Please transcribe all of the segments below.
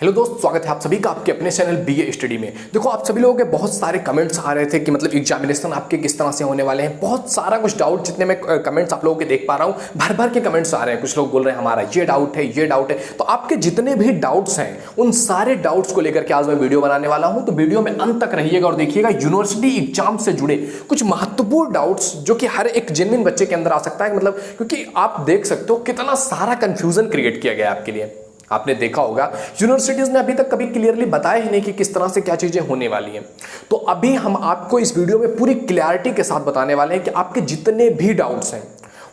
Hello दोस्त, स्वागत है आप सभी का आपके अपने चैनल बीए स्टडी में। देखो, आप सभी लोगों के बहुत सारे कमेंट्स आ रहे थे कि मतलब एग्जामिनेशन आपके किस तरह से होने वाले हैं। बहुत सारा कुछ डाउट, जितने मैं कमेंट्स आप लोगों के देख पा रहा हूँ, भर भर के कमेंट्स आ रहे हैं। कुछ लोग बोल रहे हैं हमारा ये डाउट है, ये डाउट है। तो आपके जितने भी डाउट्स हैं उन सारे डाउट्स को लेकर के आज मैं वीडियो बनाने वाला हूँ। तो वीडियो में अंत तक रहिएगा और देखिएगा यूनिवर्सिटी एग्जाम से जुड़े कुछ महत्वपूर्ण डाउट्स जो कि हर एक जेन्युइन बच्चे के अंदर आ सकता है। मतलब क्योंकि आप देख सकते हो कितना सारा कंफ्यूजन क्रिएट किया गया आपके लिए। आपने देखा होगा यूनिवर्सिटीज ने अभी तक कभी क्लियरली बताया ही नहीं कि किस तरह से क्या चीजें होने वाली हैं। तो अभी हम आपको इस वीडियो में पूरी क्लैरिटी के साथ बताने वाले हैं कि आपके जितने भी डाउट्स हैं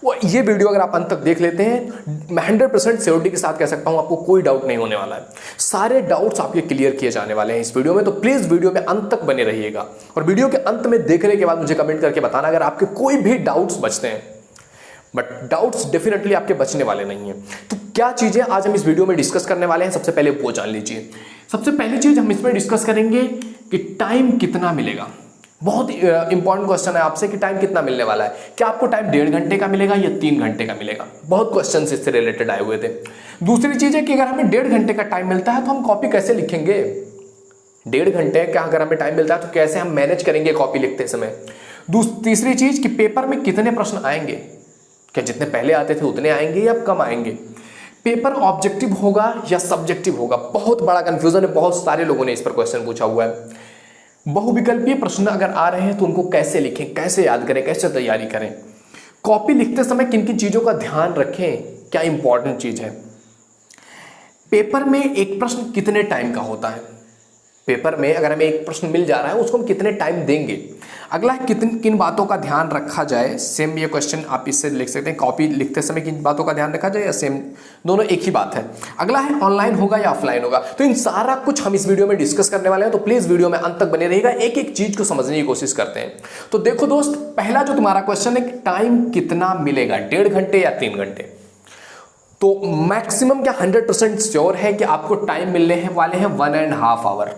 वो ये वीडियो अगर आप अंत तक देख लेते हैं, मैं 100% श्योरिटी के साथ कह सकता हूं आपको कोई डाउट नहीं होने वाला है। सारे डाउट्स आपके क्लियर किए जाने वाले हैं इस वीडियो में। तो प्लीज वीडियो में अंत तक बने रहिएगा और वीडियो के अंत में देखने के बाद मुझे कमेंट करके बताना अगर आपके कोई भी डाउट्स बचते हैं। बट डाउट्स डेफिनेटली आपके बचने वाले नहीं हैं। तो क्या चीजें आज हम इस वीडियो में डिस्कस करने वाले हैं, सबसे पहले वो जान लीजिए। सबसे पहली चीज हम इसमें डिस्कस करेंगे कि टाइम कितना मिलेगा। बहुत इंपॉर्टेंट क्वेश्चन है आपसे कि टाइम कितना मिलने वाला है। क्या आपको टाइम 1.5 घंटे का मिलेगा या 3 घंटे का मिलेगा? बहुत क्वेश्चन इससे रिलेटेड आए हुए थे। दूसरी चीज है कि अगर हमें 1.5 घंटे का टाइम मिलता है तो हम कॉपी कैसे लिखेंगे? 1.5 घंटे का अगर हमें टाइम मिलता है तो कैसे हम मैनेज करेंगे कॉपी लिखते समय? तीसरी चीज कि पेपर में कितने प्रश्न आएंगे? क्या जितने पहले आते थे उतने आएंगे या कम आएंगे? पेपर ऑब्जेक्टिव होगा या सब्जेक्टिव होगा? बहुत बड़ा कंफ्यूजन है, बहुत सारे लोगों ने इस पर क्वेश्चन पूछा हुआ है। बहुविकल्पीय प्रश्न अगर आ रहे हैं तो उनको कैसे लिखें, कैसे याद करें, कैसे तैयारी करें? कॉपी लिखते समय किन किन चीजों का ध्यान रखें, क्या इंपॉर्टेंट चीज है? पेपर में एक प्रश्न कितने टाइम का होता है? पेपर में अगर हमें एक प्रश्न मिल जा रहा है उसको हम कितने टाइम देंगे? अगला है किन बातों का ध्यान रखा जाए। सेम ये क्वेश्चन आप इससे लिख सकते हैं, कॉपी लिखते समय किन बातों का ध्यान रखा जाए या सेम दोनों एक ही बात है। अगला है ऑनलाइन होगा या ऑफलाइन होगा। तो इन सारा कुछ हम इस वीडियो में डिस्कस करने वाले हैं। तो प्लीज वीडियो में अंत तक बने रहिएगा, एक एक चीज को समझने की कोशिश करते हैं। तो देखो दोस्त, पहला जो तुम्हारा क्वेश्चन है, टाइम कितना मिलेगा, 1.5 घंटे या 3 घंटे? तो मैक्सिमम क्या 100% श्योर है कि आपको टाइम मिलने वाले हैं 1.5 आवर।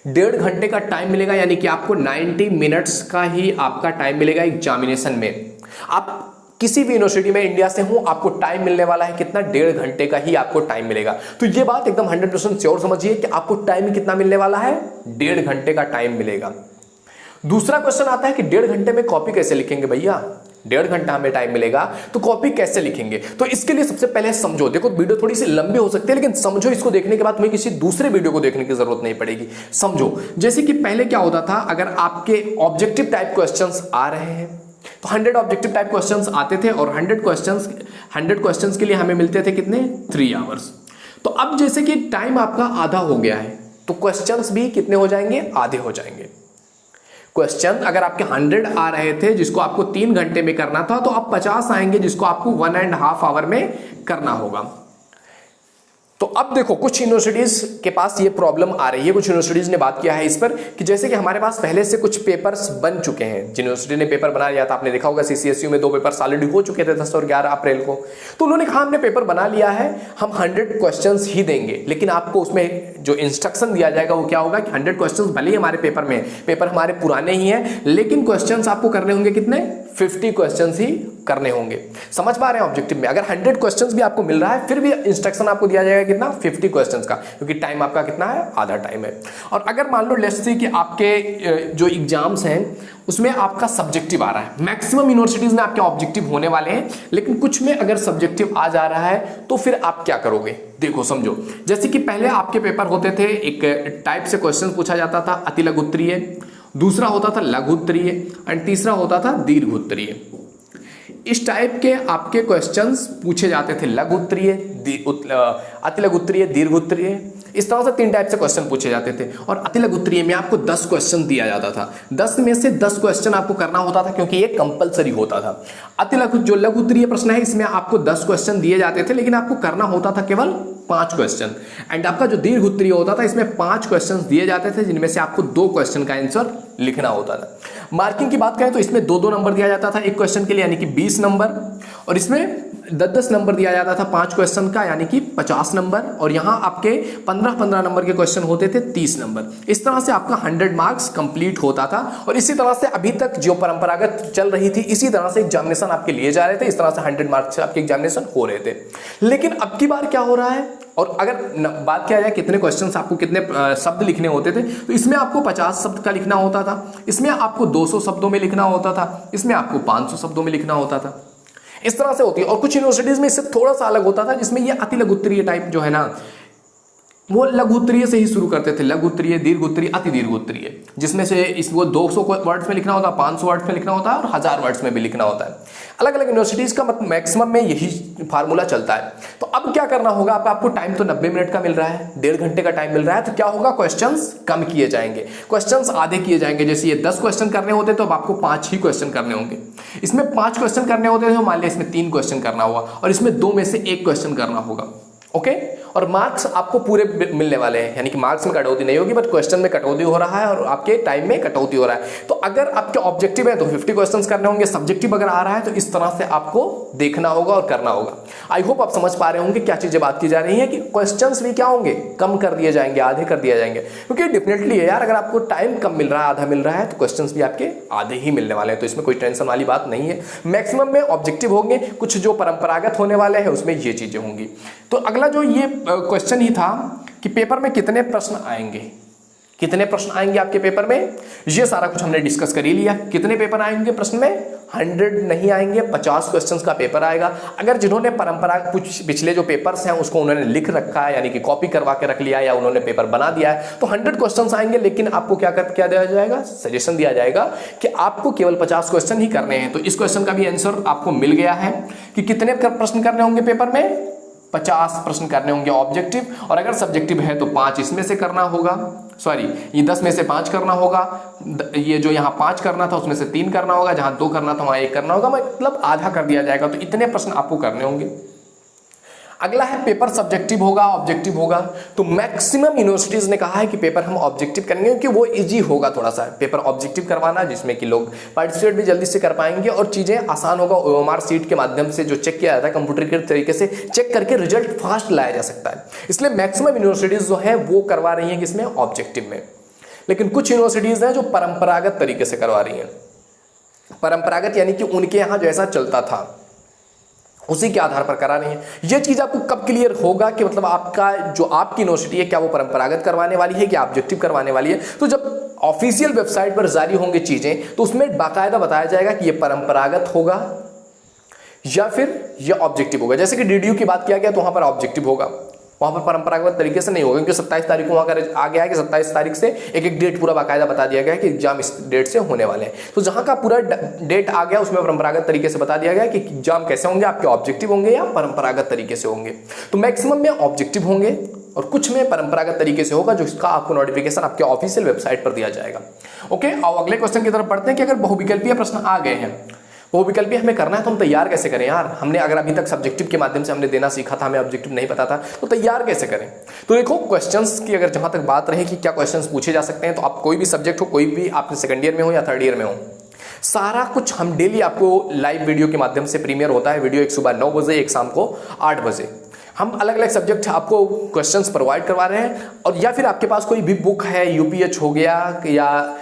1.5 घंटे का टाइम मिलेगा, यानी कि आपको 90 मिनट्स का ही आपका टाइम मिलेगा एग्जामिनेशन में। आप किसी भी यूनिवर्सिटी में इंडिया से हो, आपको टाइम मिलने वाला है कितना? 1.5 घंटे का ही आपको टाइम मिलेगा। तो ये बात एकदम 100% श्योर समझिए कि आपको टाइम कितना मिलने वाला है, 1.5 घंटे का टाइम मिलेगा। दूसरा क्वेश्चन आता है कि 1.5 घंटे में कॉपी कैसे लिखेंगे भैया? 1.5 घंटा हमें टाइम मिलेगा तो कॉपी कैसे लिखेंगे? तो इसके लिए सबसे पहले समझो। देखो, वीडियो थोड़ी सी लंबी हो सकती है लेकिन समझो, इसको देखने के बाद तुम्हें किसी दूसरे वीडियो को देखने की जरूरत नहीं पड़ेगी। समझो, जैसे कि पहले क्या होता था, अगर आपके ऑब्जेक्टिव टाइप क्वेश्चंस आ रहे हैं तो 100 ऑब्जेक्टिव टाइप क्वेश्चंस आते थे और 100 क्वेश्चंस के लिए हमें मिलते थे कितने? 3 आवर्स। तो अब जैसे कि टाइम आपका आधा हो गया है तो क्वेश्चंस भी कितने हो जाएंगे? आधे हो जाएंगे। क्वेश्चन अगर आपके 100 आ रहे थे जिसको आपको 3 घंटे में करना था, तो अब 50 आएंगे जिसको आपको 1.5 आवर में करना होगा। तो अब देखो, कुछ यूनिवर्सिटीज के पास ये प्रॉब्लम आ रही है। कुछ यूनिवर्सिटीज ने बात किया है इस पर कि जैसे कि हमारे पास पहले से कुछ पेपर्स बन चुके हैं। जिन यूनिवर्सिटी ने पेपर बना लिया था, आपने देखा होगा सीसीएसयू में 2 पेपर ऑलरेडी हो चुके थे 10 और 11 अप्रैल को। तो उन्होंने कहा हमने पेपर बना लिया है, हम 100 क्वेश्चंस ही देंगे, लेकिन आपको उसमें जो इंस्ट्रक्शन दिया जाएगा वो क्या होगा कि 100 क्वेश्चंस भले ही हमारे पेपर हमारे पुराने ही हैं, लेकिन क्वेश्चंस आपको करने होंगे कितने? 50 क्वेश्चंस ही करने होंगे। समझ पा रहे हैं? ऑब्जेक्टिव में अगर 100 क्वेश्चंस भी आपको मिल रहा है फिर भी इंस्ट्रक्शन आपको दिया जाएगा कितना? 50 क्वेश्चंस का, क्योंकि टाइम आपका कितना है? आधा टाइम है। और अगर मान लो लेट्स से कि आपके जो एग्जाम्स हैं उसमें आपका सब्जेक्टिव आ रहा है, मैक्सिमम यूनिवर्सिटीज में आपके ऑब्जेक्टिव होने वाले हैं, लेकिन कुछ में अगर सब्जेक्टिव आ जा रहा है तो फिर आप क्या करोगे? देखो समझो, जैसे कि पहले आपके पेपर होते थे, एक टाइप से क्वेश्चन पूछा जाता था अति लघु उत्तरीय, दूसरा होता था लघु उत्तरीय एंड तीसरा होता था दीर्घ उत्तरीय। इस टाइप के आपके क्वेश्चंस पूछे जाते थे, लघु उत्तरीय, अति लघु उत्तरीय, दीर्घ उत्तरीय। इस तरह से 3 टाइप से क्वेश्चन पूछे जाते थे और अति लघु उत्तरीय में आपको 10 क्वेश्चन दिया जाता था। 10 में से 10 क्वेश्चन आपको करना होता था क्योंकि ये कंपलसरी होता था। जो लघु उत्तरीय प्रश्न है इसमें आपको 10 क्वेश्चन दिए जाते थे लेकिन आपको करना होता था केवल 5 क्वेश्चन। एंड आपका जो दीर्घ उत्तरीय होता था इसमें 5 क्वेश्चन दिए जाते थे जिनमें से आपको 2 क्वेश्चन का आंसर लिखना होता था। मार्किंग की बात करें तो इसमें 2-2 नंबर दिया जाता था एक क्वेश्चन के लिए, यानी कि 20 नंबर, और इसमें 10-10 नंबर दिया जाता था 5 क्वेश्चन का, यानी कि 50 नंबर, और यहाँ आपके 15-15 नंबर के क्वेश्चन होते थे 30 नंबर। इस तरह से आपका 100 मार्क्स कंप्लीट होता था और इसी तरह से अभी तक जो परंपरागत चल रही थी इसी तरह से एग्जामिनेशन आपके लिए जा रहे थे। इस तरह से 100 मार्क्स से आपके एग्जामिनेशन हो रहे थे। लेकिन अब की बार क्या हो रहा है, और अगर बात किया जाए कितने क्वेश्चंस आपको कितने शब्द लिखने होते थे, तो इसमें आपको 50 शब्द का लिखना होता था, इसमें आपको 200 शब्दों में लिखना होता था, इसमें आपको 500 शब्दों में लिखना होता था। इस तरह से होती है। और कुछ यूनिवर्सिटीज में इससे थोड़ा सा अलग होता था, जिसमें ये अति लघु उत्तरीय टाइप जो है ना, वो लघु उत्तरीय से ही शुरू करते थे, लघु उत्तरीय, दीर्घ उत्तरीय, अति दीर्घ उत्तरीय, जिसमें से इसको 200 वर्ड्स में लिखना होता है, 500 वर्ड्स में लिखना होता है और 1000 वर्ड्स में भी लिखना होता है। अलग अलग यूनिवर्सिटीज का मतलब मैक्सिमम में यही फार्मूला चलता है। तो अब क्या करना होगा, आपको टाइम तो 90 मिनट का मिल रहा है, 1.5 घंटे का टाइम मिल रहा है, तो क्या होगा, क्वेश्चंस कम किए जाएंगे, क्वेश्चंस आधे किए जाएंगे। जैसे ये 10 क्वेश्चन करने होते तो अब आपको 5 ही क्वेश्चन करने होंगे। इसमें 5 क्वेश्चन करने होते तो मान लिया इसमें 3 क्वेश्चन करना हुआ और इसमें 2 में से 1 क्वेश्चन करना होगा। ओके, और मार्क्स आपको पूरे मिलने वाले हैं, यानी कि मार्क्स में कटौती नहीं होगी, बट क्वेश्चन में कटौती हो रहा है और आपके टाइम में कटौती हो रहा है। तो अगर आपके ऑब्जेक्टिव है तो 50 क्वेश्चंस करने होंगे, सब्जेक्टिव अगर आ रहा है तो इस तरह से आपको देखना होगा और करना होगा। आई होप आप समझ पा रहे होंगे क्या चीजें बात की जा रही है, कि क्वेश्चंस भी क्या होंगे, कम कर दिए जाएंगे, आधे कर दिए जाएंगे। क्योंकि डेफिनेटली है यार, अगर आपको टाइम कम मिल रहा है, आधा मिल रहा है, तो क्वेश्चंस भी आपके आधे ही मिलने वाले हैं। तो इसमें कोई टेंशन वाली बात नहीं है। मैक्सिमम में ऑब्जेक्टिव होंगे, कुछ जो परंपरागत होने वाले हैं उसमें ये चीजें होंगी। तो अगला जो ये क्वेश्चन ही था कि पेपर में कितने प्रश्न आएंगे, कितने प्रश्न आएंगे आपके पेपर में, ये सारा कुछ हमने डिस्कस कर ही लिया। कितने पेपर आएंगे प्रश्न में, 100 नहीं आएंगे, 50 क्वेश्चंस का पेपर आएगा। अगर जिन्होंने परंपरा कुछ पिछले जो पेपर्स हैं उसको उन्होंने लिख रखा है, यानी कि कॉपी करवा के रख लिया या उन्होंने पेपर बना दिया है, तो 100 क्वेश्चंस आएंगे। लेकिन आपको क्या दिया जाएगा, सजेशन दिया जाएगा कि आपको केवल 50 क्वेश्चन ही करने हैं। तो इस क्वेश्चन का भी आंसर आपको मिल गया है कि कितने प्रश्न करने होंगे पेपर में, 50 प्रश्न करने होंगे ऑब्जेक्टिव। और अगर सब्जेक्टिव है तो 5 इसमें से करना होगा, सॉरी ये 10 में से 5 करना होगा, ये जो यहाँ 5 करना था उसमें से 3 करना होगा, जहाँ 2 करना था वहाँ 1 करना होगा, मतलब आधा कर दिया जाएगा। तो इतने प्रश्न आपको करने होंगे। अगला है पेपर सब्जेक्टिव होगा, ऑब्जेक्टिव होगा। तो मैक्सिमम यूनिवर्सिटीज ने कहा है कि पेपर हम ऑब्जेक्टिव करेंगे क्योंकि वो इजी होगा थोड़ा सा पेपर ऑब्जेक्टिव करवाना, जिसमें कि लोग पार्टिसिपेट भी जल्दी से कर पाएंगे और चीजें आसान होगा। OMR सीट के माध्यम से जो चेक किया जाता है, कंप्यूटर के तरीके से चेक करके रिजल्ट फास्ट लाया जा सकता है। इसलिए मैक्सिमम यूनिवर्सिटीज जो है वो करवा रही है किसमें, ऑब्जेक्टिव में। लेकिन कुछ यूनिवर्सिटीज हैं जो परंपरागत तरीके से करवा रही है। परंपरागत यानी कि उनके यहाँ जैसा चलता था उसी के आधार पर करा रही है। यह चीज आपको कब क्लियर होगा कि मतलब आपका जो आपकी यूनिवर्सिटी है क्या वो परंपरागत करवाने वाली है क्या ऑब्जेक्टिव करवाने वाली है। तो जब ऑफिशियल वेबसाइट पर जारी होंगे चीजें तो उसमें बाकायदा बताया जाएगा कि ये परंपरागत होगा या फिर यह ऑब्जेक्टिव होगा। जैसे कि DDU की बात किया गया तो वहां पर ऑब्जेक्टिव होगा, वहां पर परंपरागत तरीके से नहीं होगा, क्योंकि 27 तारीख को वहां का आ गया है कि 27 तारीख से एक डेट पूरा बाकायदा बता दिया गया है कि एग्जाम इस डेट से होने वाले हैं। तो जहां का पूरा डेट आ गया उसमें परंपरागत तरीके से बता दिया गया कि एग्जाम कैसे होंगे, आपके ऑब्जेक्टिव होंगे या परंपरागत तरीके से होंगे। तो मैक्सिमम में ऑब्जेक्टिव होंगे और कुछ में परंपरागत तरीके से होगा, जो इसका आपको नोटिफिकेशन आपके ऑफिशियल वेबसाइट पर दिया जाएगा। ओके, अब अगले क्वेश्चन की तरफ बढ़ते हैं कि अगर बहुविकल्पीय प्रश्न आ गए हैं, बहुविकल्पीय हमें करना है तो हम तैयार कैसे करें यार। हमने अगर अभी तक सब्जेक्टिव के माध्यम से हमने देना सीखा था, हमें ऑब्जेक्टिव नहीं पता था, तो तैयार कैसे करें। तो देखो क्वेश्चंस की अगर जहां तक बात रहे कि क्या क्वेश्चंस पूछे जा सकते हैं, तो आप कोई भी सब्जेक्ट हो, कोई भी आप सेकंड ईयर में हो या थर्ड ईयर में हो, सारा कुछ हम डेली आपको लाइव वीडियो के माध्यम से प्रीमियर होता है। वीडियो एक सुबह 9 बजे, एक शाम को 8 बजे। हम अलग अलग सब्जेक्ट आपको क्वेश्चंस प्रोवाइड करवा रहे हैं। और या फिर आपके पास कोई भी बुक है, UPH हो गया या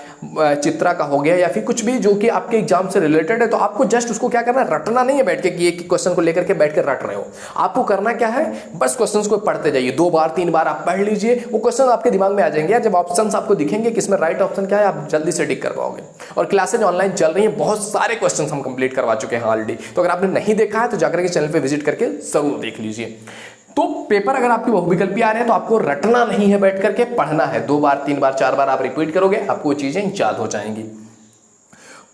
चित्रा का हो गया या फिर कुछ भी जो कि आपके एग्जाम से रिलेटेड है, तो आपको जस्ट उसको क्या करना है, रटना नहीं है बैठ के कि एक क्वेश्चन को लेकर के बैठ कर रट रहे हो। आपको करना क्या है, बस क्वेश्चंस को पढ़ते जाइए, 2 बार 3 बार आप पढ़ लीजिए, वो क्वेश्चन आपके दिमाग में आ जाएंगे। या जब ऑप्शंस आपको दिखेंगे कि इसमें राइट ऑप्शन क्या है, आप जल्दी से टिक कर पाओगे। और क्लासेज ऑनलाइन चल रही है, बहुत सारे क्वेश्चन हम कंप्लीट करवा चुके हैं ऑलरेडी। तो अगर आपने नहीं देखा है तो जाकर के चैनल पर विजिट करके जरूर देख लीजिए। तो पेपर अगर आपके बहुविकल्पी आ रहे हैं तो आपको रटना नहीं है, बैठ करके पढ़ना है। 2 बार 3 बार 4 बार आप रिपीट करोगे, आपको चीजें याद हो जाएंगी।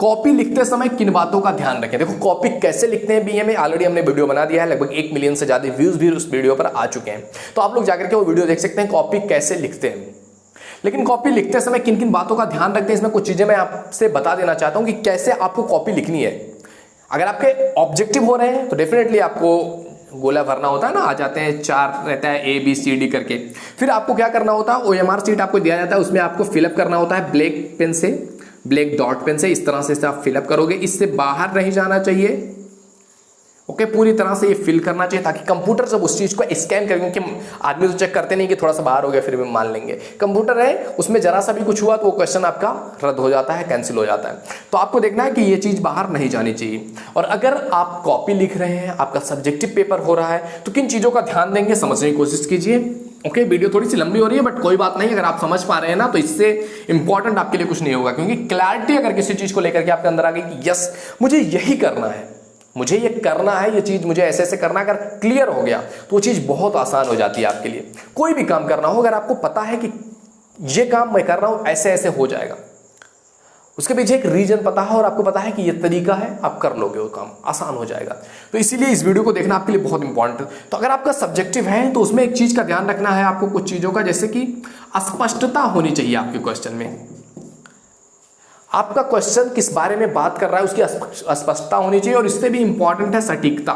कॉपी लिखते समय किन बातों का ध्यान रखें। देखो कॉपी कैसे लिखते हैं BA में ऑलरेडी हमने वीडियो बना दिया है, लगभग 1 मिलियन से ज्यादा व्यूज भी उस वीडियो पर आ चुके हैं, तो आप लोग जाकर के वो वीडियो देख सकते हैं कॉपी कैसे लिखते हैं। लेकिन कॉपी लिखते समय किन किन बातों का ध्यान रखते हैं, इसमें कुछ चीजें मैं आपसे बता देना चाहता हूं कि कैसे आपको कॉपी लिखनी है। अगर आपके ऑब्जेक्टिव हो रहे हैं तो डेफिनेटली आपको गोला भरना होता है ना, आ जाते हैं 4 रहता है ABCD करके। फिर आपको क्या करना होता है, OMR सीट आपको दिया जाता है, उसमें आपको फिलअप करना होता है ब्लैक पेन से, ब्लैक डॉट पेन से। इस तरह से आप फिलअप करोगे, इससे बाहर नहीं जाना चाहिए, ओके पूरी तरह से ये फिल करना चाहिए ताकि कंप्यूटर जब उस चीज को स्कैन करें, क्योंकि आदमी तो चेक करते नहीं कि थोड़ा सा बाहर हो गया फिर भी मान लेंगे, कंप्यूटर है उसमें जरा सा भी कुछ हुआ तो वो क्वेश्चन आपका रद्द हो जाता है, कैंसिल हो जाता है। तो आपको देखना है कि ये चीज बाहर नहीं जानी चाहिए। और अगर आप कॉपी लिख रहे हैं, आपका सब्जेक्टिव पेपर हो रहा है, तो किन चीजों का ध्यान देंगे समझने की कोशिश कीजिए। ओके वीडियो थोड़ी सी लंबी हो रही है बट कोई बात नहीं, अगर आप समझ पा रहे हैं ना तो इससे इंपॉर्टेंट आपके लिए कुछ नहीं होगा, क्योंकि क्लैरिटी अगर किसी चीज को लेकर के आपके अंदर आ गई कि यस मुझे यही करना है, मुझे ये करना है, ये चीज मुझे ऐसे ऐसे करना है, अगर क्लियर हो गया तो वो चीज बहुत आसान हो जाती है आपके लिए। कोई भी काम करना हो अगर आपको पता है कि ये काम मैं कर रहा हूं ऐसे ऐसे हो जाएगा, उसके पीछे एक रीजन पता है और आपको पता है कि ये तरीका है, आप कर लोगे वो काम, आसान हो जाएगा। तो इसीलिए इस वीडियो को देखना आपके लिए बहुत इंपॉर्टेंट है। तो अगर आपका सब्जेक्टिव है तो उसमें एक चीज का ध्यान रखना है आपको, कुछ चीजों का, जैसे कि अस्पष्टता होनी चाहिए आपके क्वेश्चन में। आपका क्वेश्चन किस बारे में बात कर रहा है उसकी अस्पष्टता होनी चाहिए। और इससे भी इंपॉर्टेंट है सटीकता,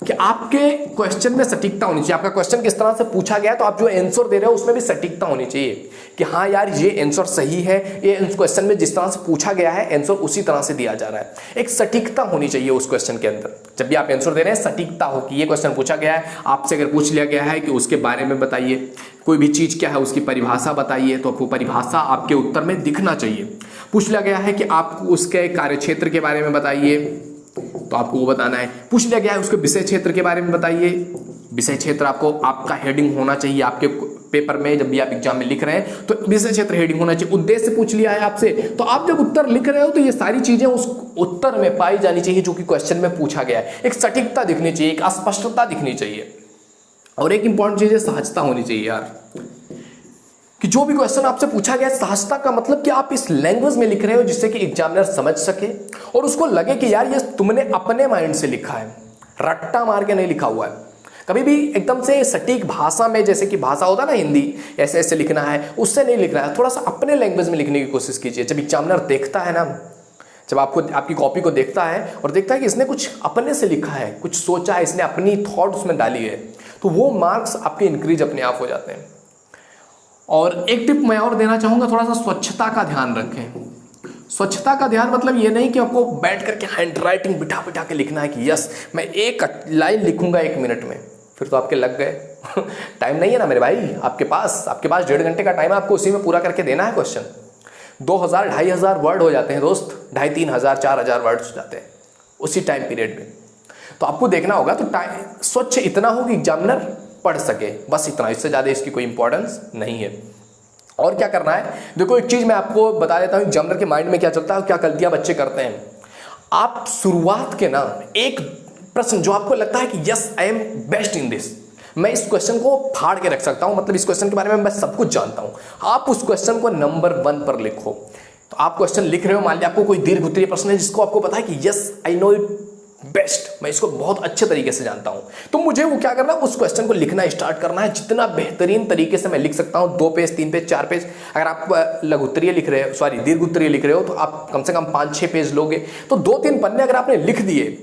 कि आपके क्वेश्चन में सटीकता होनी चाहिए। आपका क्वेश्चन किस तरह से पूछा गया है तो आप जो आंसर दे रहे हो उसमें भी सटीकता होनी चाहिए कि हाँ यार ये आंसर सही है, ये क्वेश्चन में जिस तरह से पूछा गया है आंसर उसी तरह से दिया जा रहा है। एक सटीकता होनी चाहिए उस क्वेश्चन के अंदर। जब भी आप आंसर दे रहे हैं सटीकता हो कि ये क्वेश्चन पूछा गया है, आपसे अगर पूछ लिया गया है कि उसके बारे में बताइए, कोई भी चीज क्या है उसकी परिभाषा बताइए, तो आपको परिभाषा आपके उत्तर में दिखना चाहिए। पूछ लिया गया है कि आप उसके कार्यक्षेत्र के बारे में बताइए, तो आपको वो बताना है। पूछ लिया गया है उसके विषय क्षेत्र के बारे में बताइए, विषय क्षेत्र आपको, आपका हेडिंग होना चाहिए आपके पेपर में। जब भी आप एग्जाम में लिख रहे हैं तो विषय क्षेत्र हेडिंग होना चाहिए। उद्देश्य पूछ लिया है आपसे, तो आप जब उत्तर लिख रहे हो तो ये सारी चीजें उस उत्तर में पाई जानी चाहिए जो कि क्वेश्चन में पूछा गया है। एक सटीकता दिखनी चाहिए, एक अस्पष्टता दिखनी चाहिए। और एक इंपॉर्टेंट चीज है सहजता होनी चाहिए यार, कि जो भी क्वेश्चन आपसे पूछा गया, सहजता का मतलब कि आप इस लैंग्वेज में लिख रहे हो जिससे कि एग्जामिनर समझ सके और उसको लगे कि यार ये तुमने अपने माइंड से लिखा है, रट्टा मार के नहीं लिखा हुआ है। कभी भी एकदम से सटीक भाषा में, जैसे कि भाषा होता है ना हिंदी, ऐसे ऐसे लिखना है, उससे नहीं लिख रहा है। थोड़ा सा अपने लैंग्वेज में लिखने की कोशिश कीजिए। जब एग्जामिनर देखता है ना, जब आपको आपकी कॉपी को देखता है और देखता है कि इसने कुछ अपने से लिखा है, कुछ सोचा है, इसने अपनी थॉट उसमें डाली है, तो वो मार्क्स आपके इंक्रीज अपने आप हो जाते हैं। और एक टिप मैं और देना चाहूंगा, थोड़ा सा स्वच्छता का ध्यान रखें। स्वच्छता का ध्यान मतलब ये नहीं कि आपको बैठ करके हैंड राइटिंग बिठा बिठा के लिखना है कि यस मैं एक लाइन लिखूंगा 1 मिनट में, फिर तो आपके लग गए। टाइम नहीं है ना मेरे भाई आपके पास 1.5 घंटे का टाइम है, आपको उसी में पूरा करके देना है क्वेश्चन। 2000 2500 वर्ड हो जाते हैं दोस्त, 2500 4000 वर्ड हो जाते हैं उसी टाइम पीरियड में। तो आपको देखना होगा तो टाइम स्वच्छ इतना हो कि एग्जामिनर पढ़ सके, बस इतना, इससे ज़्यादा इसकी कोई इंपॉर्टेंस नहीं है। और क्या करना है, देखो एक चीज़ मैं आपको बता देता हूँ एग्जामिनर के माइंड में क्या चलता है, क्या गलतियां बच्चे करते हैं। आप शुरुआत के ना एक प्रश्न जो आपको लगता है कि yes I am best in this, मैं इस क्वेश्चन को फाड़ के रख सकता हूँ, मतलब इस क्वेश्चन के बारे में मैं सब कुछ जानता हूँ, आप उस क्वेश्चन को नंबर 1 पर लिखो। तो आप क्वेश्चन लिख रहे हो, मान लिया आपको कोई दीर्घ उत्तरीय प्रश्न है जिसको आपको पता है कि yes I know it best, मैं इसको बहुत अच्छे तरीके से जानता हूं, तो मुझे वो क्या करना है, उस क्वेश्चन को लिखना स्टार्ट करना है जितना बेहतरीन तरीके से मैं लिख सकता हूं। 2 पेज 3 पेज 4 पेज, अगर आप लघु उत्तरीय लिख रहे हो, सॉरी दीर्घ उत्तरीय लिख रहे हो, तो आप कम से कम 5-6 पेज लोगे। तो 2-3 पन्ने अगर आपने लिख दिए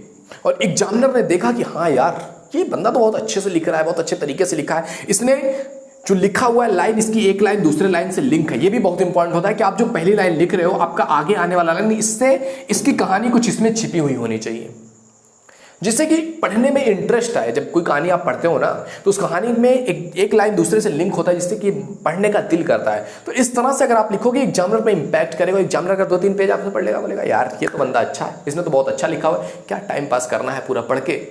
और एग्जामिनर ने देखा कि हाँ यार ये बंदा तो बहुत अच्छे से लिख रहा है, बहुत अच्छे तरीके से लिखा है, इसने जो लिखा हुआ है लाइन, इसकी एक लाइन दूसरे लाइन से लिंक है। ये भी बहुत इंपॉर्टेंट होता है कि आप जो पहली लाइन लिख रहे हो, आपका आगे आने वाला लाइन, इससे इसकी कहानी कुछ इसमें छिपी हुई होनी चाहिए, जिससे कि पढ़ने में इंटरेस्ट आए। जब कोई कहानी आप पढ़ते हो ना तो उस कहानी में एक लाइन दूसरे से लिंक होता है, जिससे कि पढ़ने का दिल करता है। तो इस तरह से अगर आप लिखोगे एग्जामिनर पे इंपैक्ट करेगा। एग्जामिनर अगर 2-3 पेज आपसे पढ़ लेगा, बोलेगा यार ये तो बंदा अच्छा है, इसने तो बहुत अच्छा लिखा हुआ है, क्या टाइम पास करना है पूरा पढ़ के।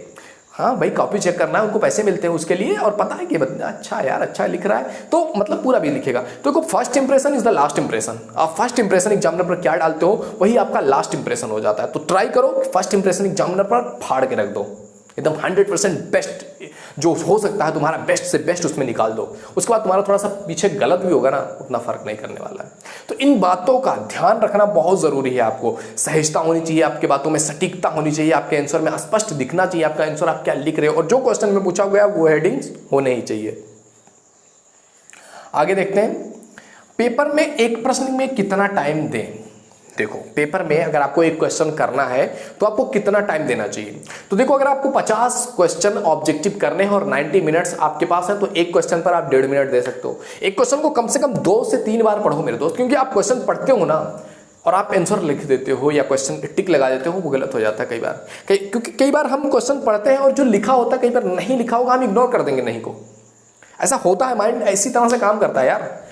हाँ भाई कॉपी चेक करना है, उनको पैसे मिलते हैं उसके लिए, और पता है कि बंदा अच्छा यार अच्छा लिख रहा है, तो मतलब पूरा भी लिखेगा। तो first impression is the last impression. आप फर्स्ट इंप्रेशन एग्जामिनर पर क्या डालते हो वही आपका लास्ट इंप्रेशन हो जाता है। तो ट्राई करो फर्स्ट इंप्रेशन एग्जामिनर पर फाड़ के रख दो, एकदम 100% बेस्ट जो हो सकता है तुम्हारा बेस्ट से बेस्ट उसमें निकाल दो। उसके बाद तुम्हारा थोड़ा सा पीछे गलत भी होगा ना, उतना फर्क नहीं करने वाला है। तो इन बातों का ध्यान रखना बहुत जरूरी है। आपको सहजता होनी चाहिए, आपके बातों में सटीकता होनी चाहिए, आपके आंसर में स्पष्ट दिखना चाहिए आपका आंसर आप क्या लिख रहे हो, और जो क्वेश्चन में पूछा गया वो हेडिंग्स होने ही चाहिए। आगे देखते हैं, पेपर में एक प्रश्न में कितना टाइम दें। देखो पेपर में अगर आपको एक क्वेश्चन करना है तो आपको कितना टाइम देना चाहिए। तो देखो अगर आपको 50 क्वेश्चन ऑब्जेक्टिव करने हैं और 90 मिनट्स आपके पास है, तो एक क्वेश्चन पर आप 1.5 मिनट दे सकते हो। एक क्वेश्चन को कम से कम 2 से 3 बार पढ़ो मेरे दोस्त, क्योंकि आप क्वेश्चन पढ़ते हो ना और आप आंसर लिख देते हो या क्वेश्चन टिक लगा देते हो, वो गलत हो जाता है कई बार। क्योंकि कई बार हम क्वेश्चन पढ़ते हैं और जो लिखा होता है कई बार नहीं लिखा होगा, हम इग्नोर कर देंगे नहीं को। ऐसा होता है, माइंड ऐसी तरह से काम करता है यार।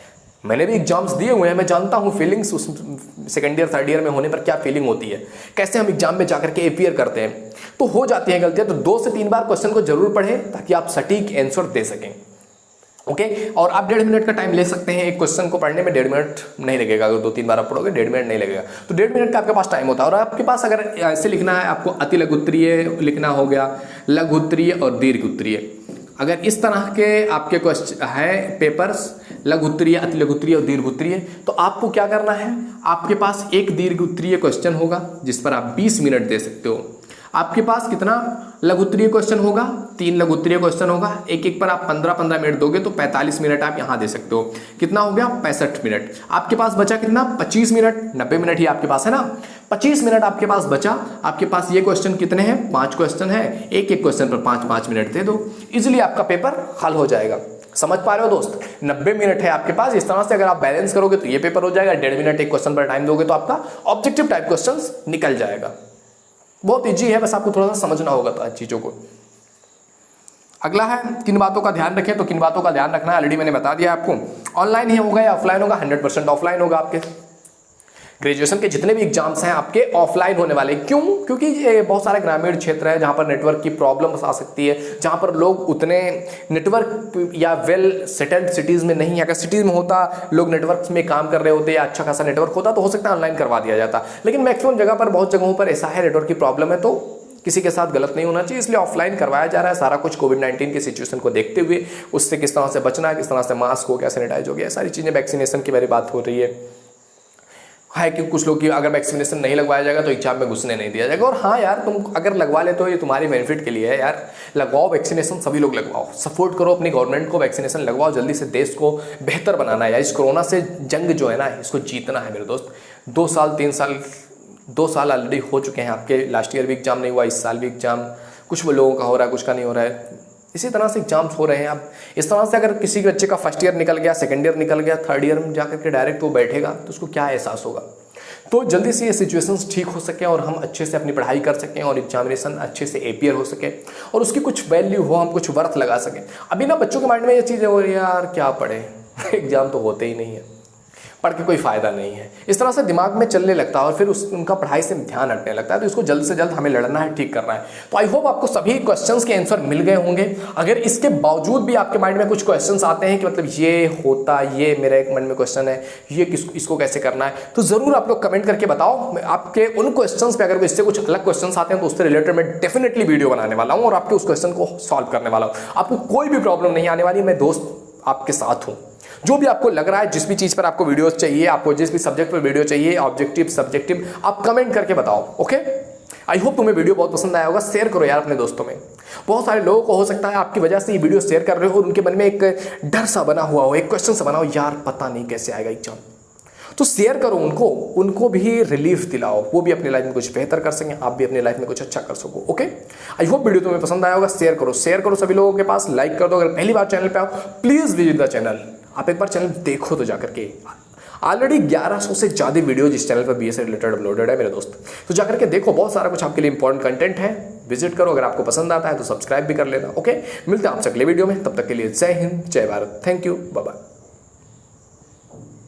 मैंने भी एग्जाम्स दिए हुए हैं, मैं जानता हूँ फीलिंग्स उस सेकंड ईयर थर्ड ईयर में होने पर क्या फीलिंग होती है, कैसे हम एग्जाम में जाकर के अपीयर करते हैं। तो हो जाती है गलतियां, तो 2 से 3 बार क्वेश्चन को जरूर पढ़ें ताकि आप सटीक आंसर दे सकें। ओके और आप 1.5 मिनट का टाइम ले सकते हैं एक क्वेश्चन को पढ़ने में। 1.5 मिनट नहीं लगेगा, अगर 2-3 बार आप पढ़ोगे 1.5 मिनट नहीं लगेगा। तो 1.5 मिनट का आपके पास टाइम होता है। और आपके पास अगर ऐसे लिखना है, आपको अति लघु उत्तरीय लिखना हो गया, लघु उत्तरीय और दीर्घ उत्तरीय, अगर इस तरह के आपके क्वेश्चन है पेपर्स, लघु उत्तरीय, अति लघु उत्तरीय और दीर्घ उत्तरीय, तो आपको क्या करना है, आपके पास एक दीर्घ उत्तरीय क्वेश्चन होगा जिस पर आप 20 मिनट दे सकते हो। आपके पास कितना लघु उत्तरीय क्वेश्चन होगा, 3 लघु उत्तरीय क्वेश्चन होगा, एक एक पर आप 15-15 मिनट दोगे तो 45 मिनट आप यहां दे सकते हो। कितना हो गया, 65 मिनट। आपके पास बचा कितना, 25 मिनट। 90 मिनट ही आपके पास है ना, 25 मिनट आपके पास बचा। आपके पास ये क्वेश्चन कितने हैं, 5 क्वेश्चन है, एक एक क्वेश्चन पर 5-5 मिनट दे दो, इजिली आपका पेपर हल हो जाएगा। समझ पा रहे हो दोस्त, 90 मिनट है आपके पास। इस तरह से अगर आप बैलेंस करोगे तो ये पेपर हो जाएगा। 1.5 मिनट एक क्वेश्चन पर टाइम दोगे तो आपका ऑब्जेक्टिव टाइप क्वेश्चन निकल जाएगा। बहुत इजी है, बस आपको थोड़ा सा समझना होगा तो चीजों को। अगला है किन बातों का ध्यान रखें, तो किन बातों का ध्यान रखना है ऑलरेडी मैंने बता दिया आपको। ऑनलाइन ही होगा या ऑफलाइन होगा, 100% ऑफलाइन होगा। आपके ग्रेजुएशन के जितने भी एग्जाम्स हैं आपके ऑफलाइन होने वाले। क्यों, क्योंकि ये बहुत सारे ग्रामीण क्षेत्र है जहां पर नेटवर्क की प्रॉब्लम्स आ सकती है, जहां पर लोग उतने नेटवर्क या वेल सेटल्ड सिटीज में नहीं है। अगर सिटीज में होता, लोग नेटवर्क में काम कर रहे होते या अच्छा खासा नेटवर्क होता तो हो सकता है ऑनलाइन करवा दिया जाता। लेकिन मैक्सिमम जगह पर, बहुत जगहों पर ऐसा है नेटवर्क की प्रॉब्लम है, तो किसी के साथ गलत नहीं होना चाहिए, इसलिए ऑफलाइन करवाया जा रहा है। सारा कुछ कोविड-19 की सिचुएशन को देखते हुए, उससे किस तरह से बचना है, किस तरह से मास्क हो गया, सैनिटाइज हो गया, सारी चीजें, वैक्सीनेशन की मेरी बात हो रही है कि कुछ लोग की अगर वैक्सीनेशन नहीं लगवाया जाएगा तो एग्जाम में घुसने नहीं दिया जाएगा। और हाँ यार, तुम अगर लगवा लेते हो, ये तुम्हारी बेनिफिट के लिए है यार। लगवाओ वैक्सीनेशन, सभी लोग लगवाओ, सपोर्ट करो अपनी गवर्नमेंट को, वैक्सीनेशन लगवाओ। जल्दी से देश को बेहतर बनाना है यार। इस कोरोना से जंग जो है ना, इसको जीतना है मेरे दोस्त। 2 साल 3 साल 2 साल ऑलरेडी हो चुके हैं आपके। लास्ट ईयर भी एग्जाम नहीं हुआ, इस साल भी एग्जाम कुछ लोगों का हो रहा है, कुछ का नहीं हो रहा है। इसी तरह से एग्जाम्स हो रहे हैं। अब इस तरह से अगर किसी के बच्चे का फर्स्ट ईयर निकल गया, सेकंड ईयर निकल गया, थर्ड ईयर में जाकर के डायरेक्ट वो बैठेगा तो उसको क्या एहसास होगा। तो जल्दी से ये सिचुएशंस ठीक हो सके और हम अच्छे से अपनी पढ़ाई कर सकें और एग्जामिनेशन अच्छे से अपीयर हो सके और उसकी कुछ वैल्यू हो, हम कुछ वर्थ लगा सकें। अभी ना बच्चों के माइंड में ये चीज़ हो रही है, यार क्या पढ़े एग्जाम तो होते ही नहीं है, पढ़ के कोई फायदा नहीं है, इस तरह से दिमाग में चलने लगता है और फिर उनका पढ़ाई से ध्यान हटने लगता है। तो इसको जल्द से जल्द हमें लड़ना है, ठीक करना है। तो आई होप आपको सभी क्वेश्चंस के आंसर मिल गए होंगे। अगर इसके बावजूद भी आपके माइंड में कुछ क्वेश्चंस आते हैं कि मतलब ये होता, ये मेरे एक मन में क्वेश्चन है, ये इसको कैसे करना है, तो जरूर आप लोग कमेंट करके बताओ। आपके उन क्वेश्चंस पे अगर इससे कुछ अलग क्वेश्चंस आते हैं तो उससे रिलेटेड मैं डेफिनेटली वीडियो बनाने वाला हूँ और आपके उस क्वेश्चन को सॉल्व करने वाला हूँ। आपको कोई भी प्रॉब्लम नहीं आने वाली, मैं दोस्त आपके साथ हूँ। जो भी आपको लग रहा है, जिस भी चीज पर आपको वीडियोस चाहिए, आपको जिस भी सब्जेक्ट पर वीडियो चाहिए, ऑब्जेक्टिव सब्जेक्टिव, आप कमेंट करके बताओ। ओके, आई होप तुम्हें वीडियो बहुत पसंद आया होगा। शेयर करो यार अपने दोस्तों में। बहुत सारे लोगों को हो सकता है आपकी वजह से ये वीडियो शेयर कर रहे हो और उनके मन में एक डर सा बना हुआ हो, एक क्वेश्चन सा बना हो, यार पता नहीं कैसे आएगा एग्जाम। तो शेयर करो, उनको भी रिलीफ दिलाओ, वो भी अपनी लाइफ में कुछ बेहतर कर सकें, आप भी अपनी लाइफ में कुछ अच्छा कर सको। ओके, आई होप वीडियो तुम्हें पसंद आया होगा। शेयर करो सभी लोगों के पास, लाइक कर दो। अगर पहली बार चैनल पे आओ, प्लीज विजिट द चैनल। आप एक बार चैनल देखो तो जाकर के, ऑलरेडी 1100 से ज्यादा वीडियो इस चैनल पर बीए से रिलेटेड अपलोडेड है मेरे दोस्त। तो जाकर के देखो, बहुत सारा कुछ आपके लिए इंपॉर्टेंट कंटेंट है। विजिट करो, अगर आपको पसंद आता है तो सब्सक्राइब भी कर लेना। ओके, मिलते हैं आपसे अगले वीडियो में, तब तक के लिए जय हिंद, जय Bharat, thank you, bye bye.